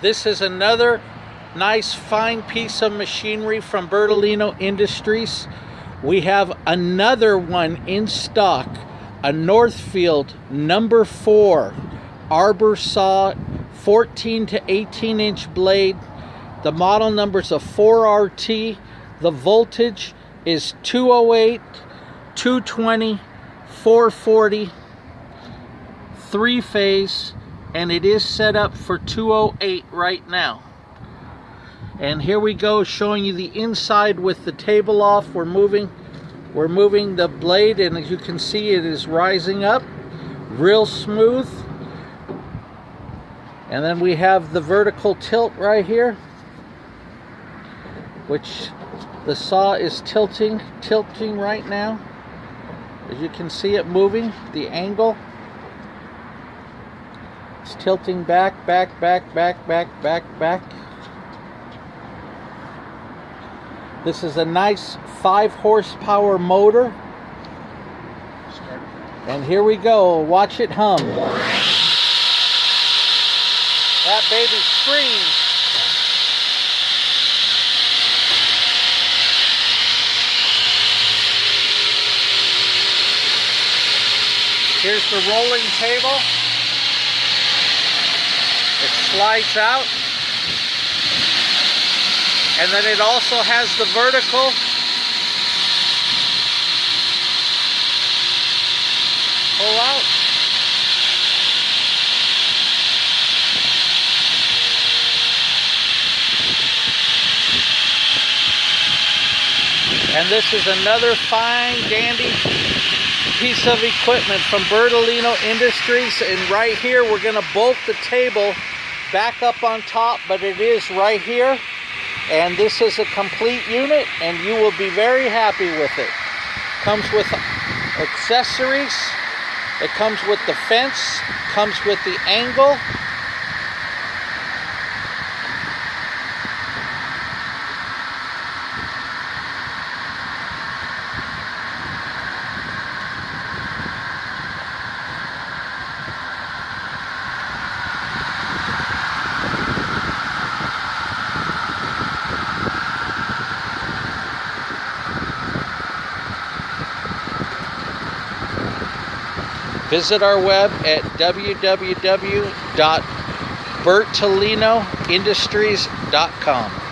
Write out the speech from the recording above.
This is another nice fine piece of machinery from Bertolino Industries. We have another one in stock, a Northfield number 4 arbor saw, 14 to 18 inch blade. The model number is a 4RT. The voltage is 208, 220, 440, 3-phase, and it is set up for 208 right now. And here we go, showing you the inside with the table off. We're moving the blade, and as you can see, it is rising up real smooth. And then we have the vertical tilt right here, which the saw is tilting right now. As you can see it moving, the angle. It's tilting back. This is a nice 5 horsepower motor. And here we go. Watch it hum. That baby screams. Here's the rolling table. It slides out. And then it also has the vertical. Pull out. And this is another fine, dandy piece of equipment from Bertolino Industries. And right here, we're going to bolt the table back up on top, but it is right here. And this is a complete unit, and you will be very happy with it. Comes with accessories. It comes with the fence. Comes with the angle. Visit our web at www.bertolinoindustries.com.